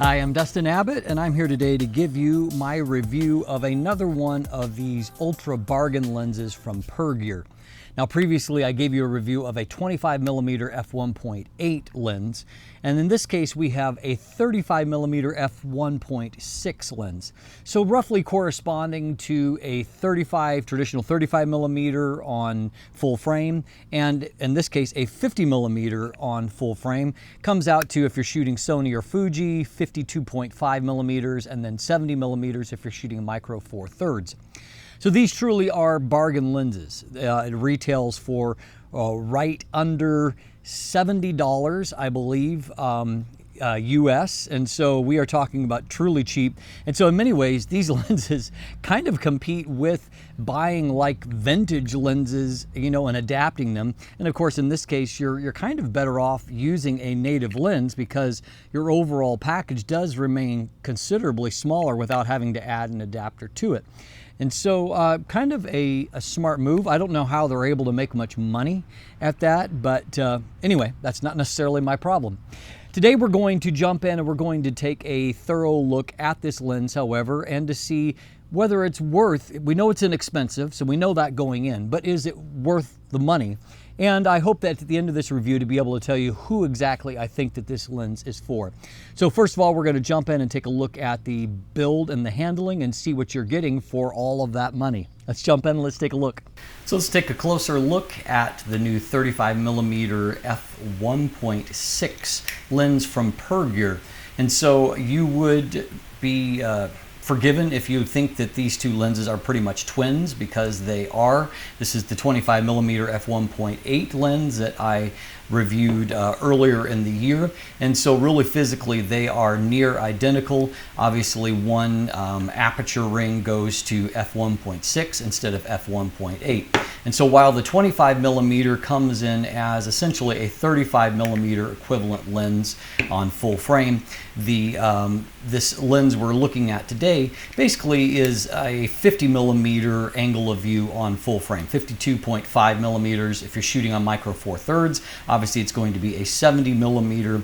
Hi, I'm Dustin Abbott, and I'm here today to give you my review of another one of these ultra bargain lenses from Pergear. Now, previously I gave you a review of a 25mm f1.8 lens, and in this case we have a 35mm f1.6 lens. So roughly corresponding to a traditional 35mm on full frame, and in this case a 50mm on full frame. Comes out to, if you're shooting Sony or Fuji, 52.5mm, and then 70mm if you're shooting micro 4/3. So these truly are bargain lenses. It retails for right under $70, I believe, US, and so we are talking about truly cheap. And so in many ways these lenses kind of compete with buying like vintage lenses, you know, and adapting them. And of course in this case you're kind of better off using a native lens because your overall package does remain considerably smaller without having to add an adapter to it. And so kind of a smart move. I don't know how they're able to make much money at that, but anyway, that's not necessarily my problem. Today we're going to jump in and we're going to take a thorough look at this lens, however, and to see whether it's worth, we know it's inexpensive, so we know that going in, but is it worth the money? And I hope that at the end of this review to be able to tell you who exactly I think that this lens is for. So first of all, we're going to jump in and take a look at the build and the handling and see what you're getting for all of that money. Let's jump in and let's take a look. So let's take a closer look at the new 35mm f1.6 lens from Pergear. And so you would be forgiven if you think that these two lenses are pretty much twins, because they are. This is the 25mm f1.8 lens that I reviewed earlier in the year, and so really physically they are near identical. Obviously one aperture ring goes to f1.6 instead of f1.8, and so while the 25mm comes in as essentially a 35mm equivalent lens on full frame, this lens we're looking at today basically is a 50mm angle of view on full frame, 52.5mm if you're shooting on micro 4/3. Obviously it's going to be a 70mm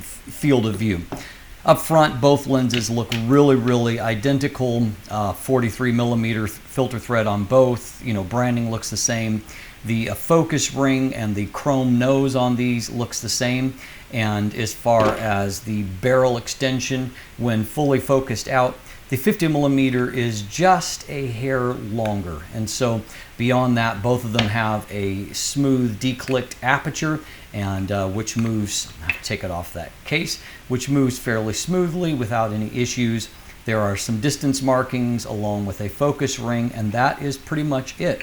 field of view. Up front, both lenses look really identical. 43mm filter thread on both. You know, branding looks the same. The focus ring and the chrome nose on these looks the same. And as far as the barrel extension, when fully focused out, the 50mm is just a hair longer. And so beyond that, both of them have a smooth declicked aperture, and which moves, I have to take it off that case, which moves fairly smoothly without any issues. There are some distance markings along with a focus ring, and that is pretty much it.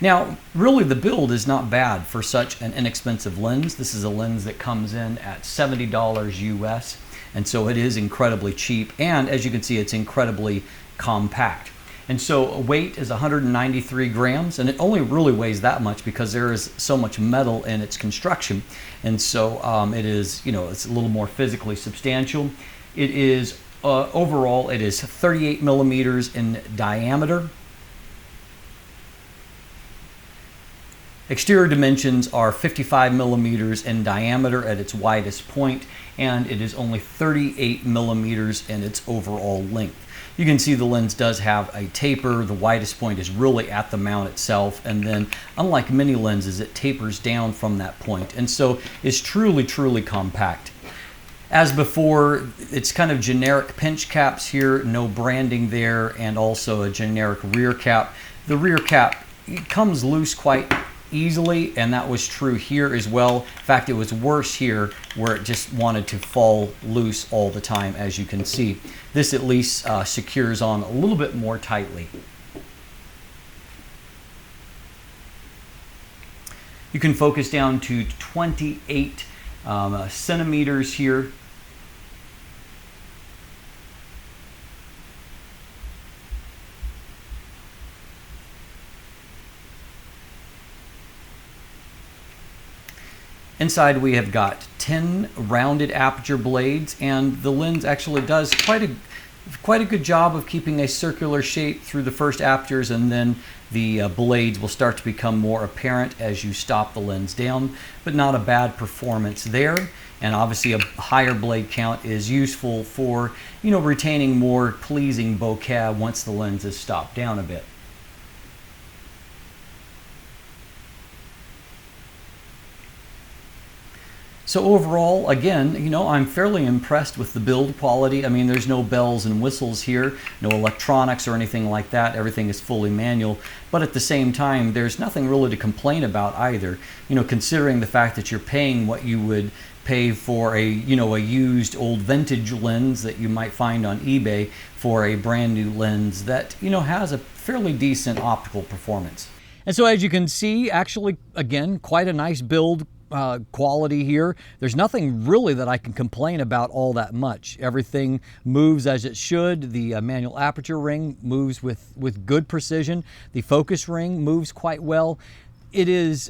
Now, really the build is not bad for such an inexpensive lens. This is a lens that comes in at $70 US, and so it is incredibly cheap, and as you can see, it's incredibly compact. And so weight is 193 grams, and it only really weighs that much because there is so much metal in its construction. And so it is, you know, it's a little more physically substantial. It is, overall, it is 38mm in diameter. Exterior dimensions are 55mm in diameter at its widest point, and it is only 38mm in its overall length. You can see the lens does have a taper. The widest point is really at the mount itself, and then unlike many lenses, it tapers down from that point, and so it's truly compact. As before, it's kind of generic pinch caps here, no branding there, and also a generic rear cap. The rear cap comes loose quite easily, and that was true here as well. In fact, it was worse here where it just wanted to fall loose all the time, as you can see. This at least secures on a little bit more tightly. You can focus down to 28 centimeters here. Inside we have got 10 rounded aperture blades, and the lens actually does quite a quite a good job of keeping a circular shape through the first apertures, and then the blades will start to become more apparent as you stop the lens down, but not a bad performance there. And obviously a higher blade count is useful for, retaining more pleasing bokeh once the lens is stopped down a bit. So overall, again, I'm fairly impressed with the build quality. I mean, there's no bells and whistles here, no electronics or anything like that. Everything is fully manual. But at the same time, there's nothing really to complain about either. Considering the fact that you're paying what you would pay for a used old vintage lens that you might find on eBay for a brand new lens that has a fairly decent optical performance. And so as you can see, actually, again, quite a nice build quality here. There's nothing really that I can complain about all that much. Everything moves as it should. The manual aperture ring moves with good precision. The focus ring moves quite well. It is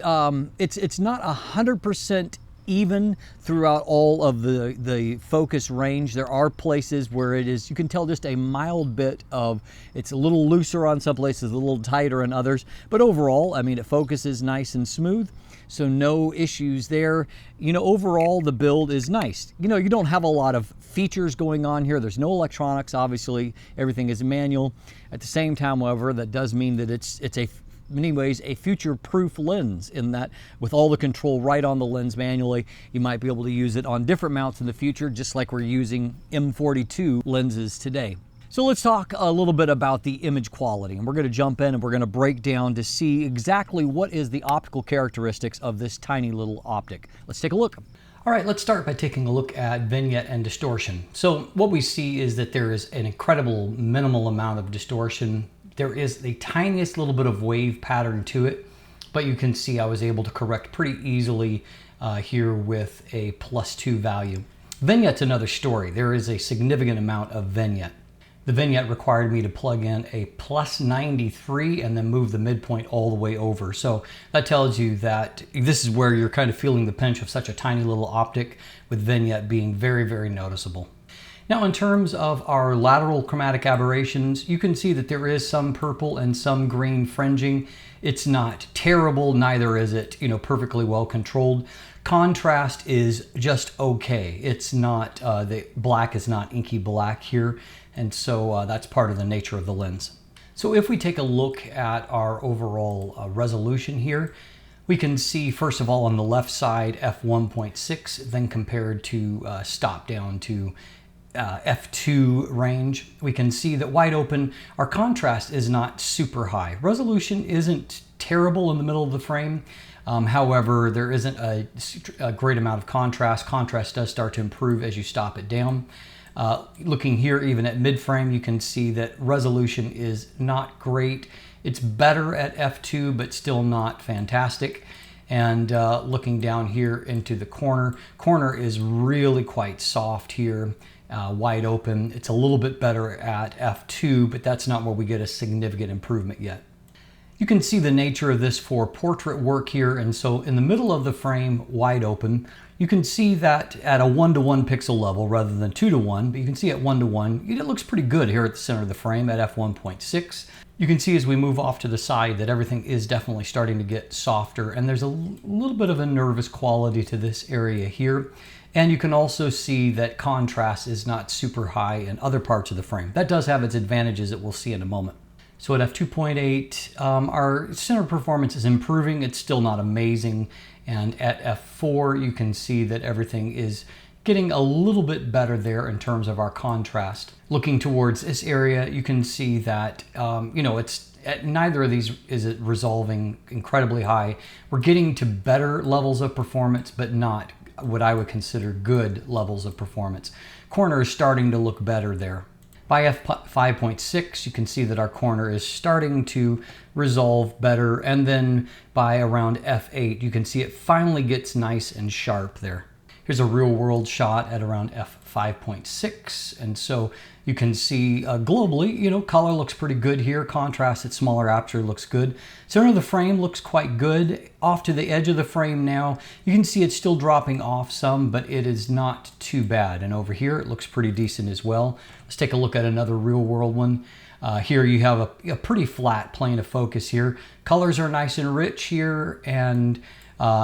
it's not 100% even throughout all of the focus range. There are places where you can tell just a mild bit of, it's a little looser on some places, a little tighter in others, but overall, I mean, it focuses nice and smooth, so no issues there. Overall, the build is nice. You don't have a lot of features going on here. There's no electronics, obviously, everything is manual. At the same time, however, that does mean that it's in many ways a future-proof lens, in that with all the control right on the lens manually, you might be able to use it on different mounts in the future, just like we're using M42 lenses today. So let's talk a little bit about the image quality, and we're going to jump in and we're going to break down to see exactly what is the optical characteristics of this tiny little optic. Let's take a look. All right, let's start by taking a look at vignette and distortion. So what we see is that there is an incredible minimal amount of distortion. There is the tiniest little bit of wave pattern to it, but you can see I was able to correct pretty easily here with a +2 value. Vignette's another story. There is a significant amount of vignette. The vignette required me to plug in a +93 and then move the midpoint all the way over. So that tells you that this is where you're kind of feeling the pinch of such a tiny little optic, with vignette being very, very noticeable. Now, in terms of our lateral chromatic aberrations, you can see that there is some purple and some green fringing. It's not terrible, neither is it, perfectly well controlled. Contrast is just okay. It's not, the black is not inky black here, and so that's part of the nature of the lens. So if we take a look at our overall resolution here, we can see, first of all, on the left side, f1.6, then compared to stop down to f2 range, we can see that wide open, our contrast is not super high. Resolution isn't terrible in the middle of the frame. However, there isn't a great amount of contrast. Contrast does start to improve as you stop it down. Looking here, even at mid-frame, you can see that resolution is not great. It's better at f2, but still not fantastic. And looking down here into the corner is really quite soft here. Wide open. It's a little bit better at f2, but that's not where we get a significant improvement yet. You can see the nature of this for portrait work here, and so in the middle of the frame, wide open, you can see that at a 1:1 pixel level rather than 2:1, but you can see at 1:1, it looks pretty good here at the center of the frame at f1.6. You can see as we move off to the side that everything is definitely starting to get softer, and there's a little bit of a nervous quality to this area here. And you can also see that contrast is not super high in other parts of the frame. That does have its advantages that we'll see in a moment. So at f2.8, our center performance is improving. It's still not amazing. And at f4, you can see that everything is getting a little bit better there in terms of our contrast. Looking towards this area, you can see that, it's at neither of these is it resolving incredibly high. We're getting to better levels of performance, but not what I would consider good levels of performance. Corner is starting to look better there. By f5.6, you can see that our corner is starting to resolve better, and then by around f8, you can see it finally gets nice and sharp there. Here's a real world shot at around f5.6. And so you can see globally, you know, color looks pretty good here. Contrast at smaller aperture looks good. Center of the frame looks quite good. Off to the edge of the frame now, you can see it's still dropping off some, but it is not too bad. And over here, it looks pretty decent as well. Let's take a look at another real world one. Here you have a pretty flat plane of focus here. Colors are nice and rich here, and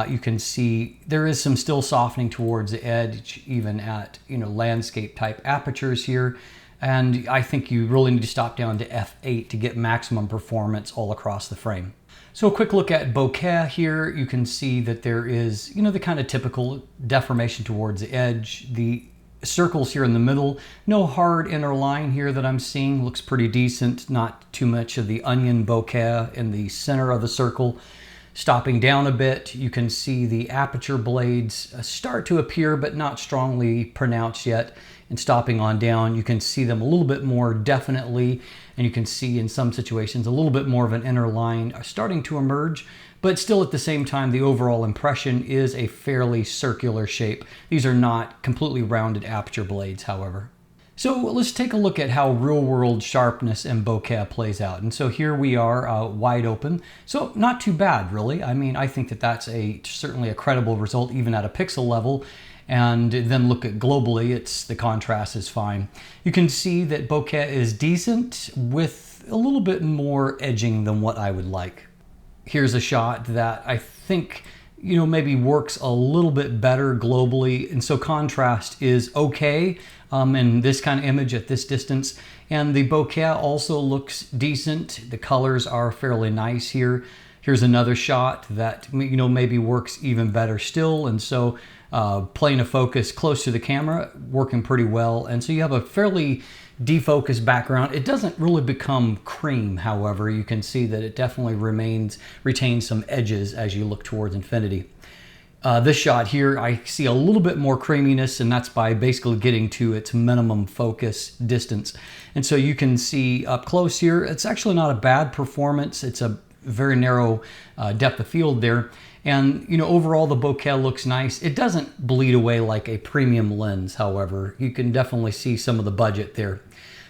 you can see there is some still softening towards the edge, even at, you know, landscape type apertures here. And I think you really need to stop down to f8 to get maximum performance all across the frame. So a quick look at bokeh here. You can see that there is, you know, the kind of typical deformation towards the edge. The circles here in the middle, no hard inner line here that I'm seeing, looks pretty decent. Not too much of the onion bokeh in the center of the circle. Stopping down a bit, you can see the aperture blades start to appear, but not strongly pronounced yet. And stopping on down, you can see them a little bit more definitely, and you can see in some situations a little bit more of an inner line starting to emerge, but still at the same time, the overall impression is a fairly circular shape. These are not completely rounded aperture blades, however. So let's take a look at how real-world sharpness and bokeh plays out. And so here we are wide open. So not too bad, really. I mean, I think that that's certainly a credible result, even at a pixel level. And then look at globally, the contrast is fine. You can see that bokeh is decent with a little bit more edging than what I would like. Here's a shot that I think, you know, maybe works a little bit better globally. And so contrast is okay in this kind of image at this distance. And the bokeh also looks decent. The colors are fairly nice here. Here's another shot that, you know, maybe works even better still. And so plane of focus close to the camera, working pretty well. And so you have a fairly defocused background. It doesn't really become cream, however. You can see that it definitely retains some edges as you look towards infinity. This shot here, I see a little bit more creaminess, and that's by basically getting to its minimum focus distance. And so you can see up close here, it's actually not a bad performance. It's a very narrow depth of field there. And, you know, overall the bokeh looks nice. It doesn't bleed away like a premium lens, however. You can definitely see some of the budget there.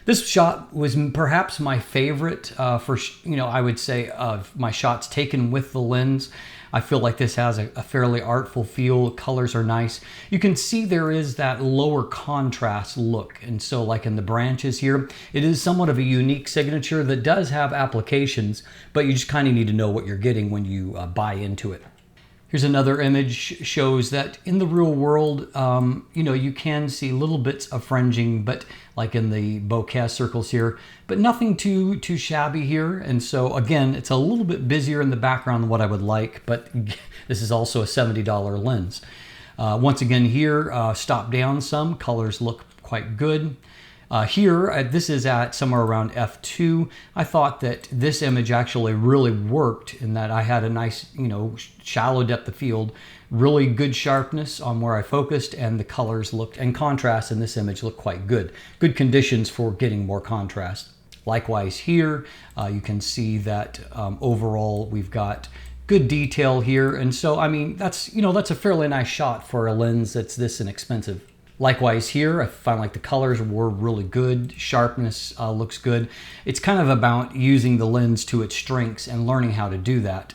This shot was perhaps my favorite I would say, of my shots taken with the lens. I feel like this has a fairly artful feel. Colors are nice. You can see there is that lower contrast look. And so like in the branches here, it is somewhat of a unique signature that does have applications, but you just kind of need to know what you're getting when you buy into it. Here's another image, shows that in the real world, you know, you can see little bits of fringing, but like in the bokeh circles here, but nothing too shabby here. And so again, it's a little bit busier in the background than what I would like, but this is also a $70 lens. Once again here, stop down some, colors look quite good. Here, this is at somewhere around f2. I thought that this image actually really worked in that I had a nice, you know, shallow depth of field, really good sharpness on where I focused, and the colors looked, and contrast in this image looked quite good. Good conditions for getting more contrast. Likewise here, you can see that overall we've got good detail here. And so, I mean, that's a fairly nice shot for a lens that's this inexpensive. Likewise here, I find like the colors were really good. Sharpness looks good. It's kind of about using the lens to its strengths and learning how to do that.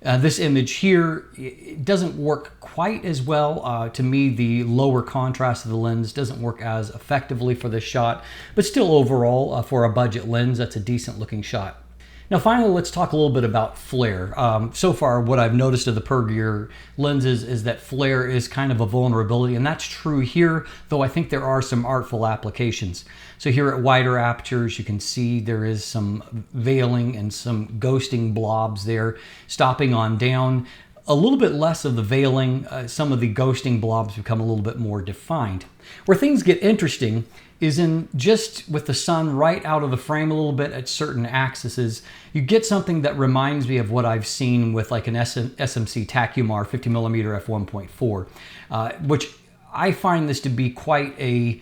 This image here, it doesn't work quite as well. To me, the lower contrast of the lens doesn't work as effectively for this shot, but still overall, for a budget lens, that's a decent looking shot. Now finally, let's talk a little bit about flare. So far, what I've noticed of the Pergear lenses is that flare is kind of a vulnerability, and that's true here, though I think there are some artful applications. So here at wider apertures, you can see there is some veiling and some ghosting blobs there. Stopping on down, a little bit less of the veiling, some of the ghosting blobs become a little bit more defined. Where things get interesting is in just with the sun right out of the frame a little bit at certain axes, you get something that reminds me of what I've seen with like an SMC Tacumar 50mm F1.4, which I find this to be quite a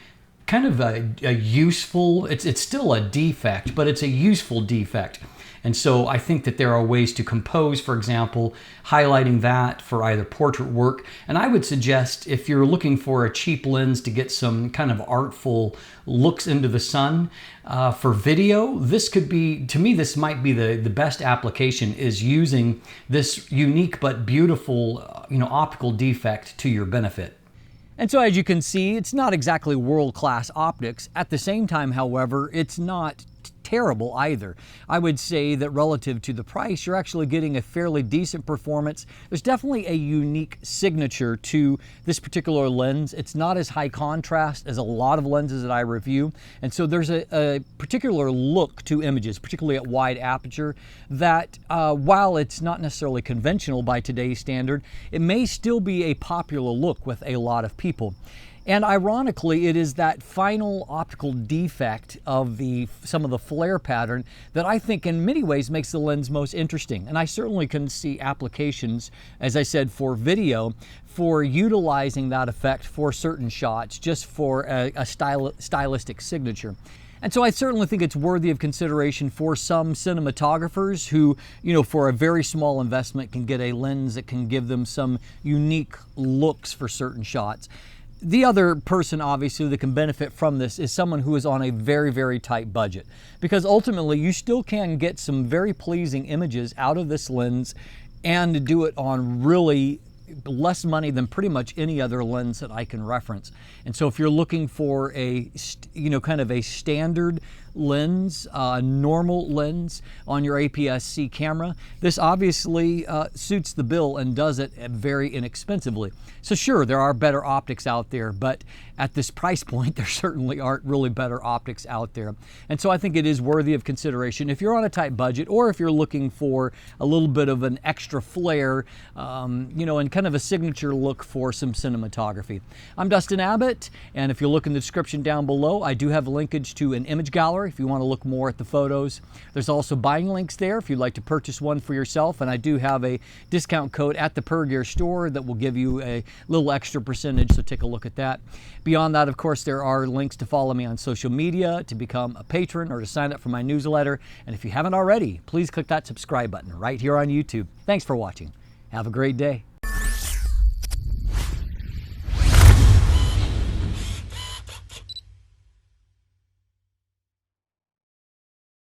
kind of a useful, it's still a defect, but it's a useful defect. And so I think that there are ways to compose, for example, highlighting that for either portrait work. And I would suggest if you're looking for a cheap lens to get some kind of artful looks into the sun for video, this could be, to me, this might be the best application, is using this unique but beautiful, optical defect to your benefit. And so as you can see, it's not exactly world-class optics. At the same time, however, it's not terrible either. I would say that relative to the price, you're actually getting a fairly decent performance. There's definitely a unique signature to this particular lens. It's not as high contrast as a lot of lenses that I review. And so there's a particular look to images, particularly at wide aperture, that while it's not necessarily conventional by today's standard, it may still be a popular look with a lot of people. And ironically, it is that final optical defect of some of the flare pattern that I think in many ways makes the lens most interesting. And I certainly can see applications, as I said, for video, for utilizing that effect for certain shots, just for a stylistic signature. And so I certainly think it's worthy of consideration for some cinematographers who, for a very small investment can get a lens that can give them some unique looks for certain shots. The other person, obviously, that can benefit from this is someone who is on a very, very tight budget, because ultimately you still can get some very pleasing images out of this lens and do it on really less money than pretty much any other lens that I can reference. And so if you're looking for a, kind of a standard lens, normal lens on your APS-C camera, this obviously suits the bill and does it very inexpensively. So sure, there are better optics out there, but at this price point, there certainly aren't really better optics out there. And so I think it is worthy of consideration if you're on a tight budget, or if you're looking for a little bit of an extra flair, and kind of a signature look for some cinematography. I'm Dustin Abbott, and if you look in the description down below, I do have a linkage to an image gallery if you want to look more at the photos. There's also buying links there if you'd like to purchase one for yourself, and I do have a discount code at the Pergear store that will give you a little extra percentage, so take a look at that. Beyond that, of course, there are links to follow me on social media, to become a patron, or to sign up for my newsletter. And if you haven't already, please click that subscribe button right here on YouTube. Thanks for watching. Have a great day.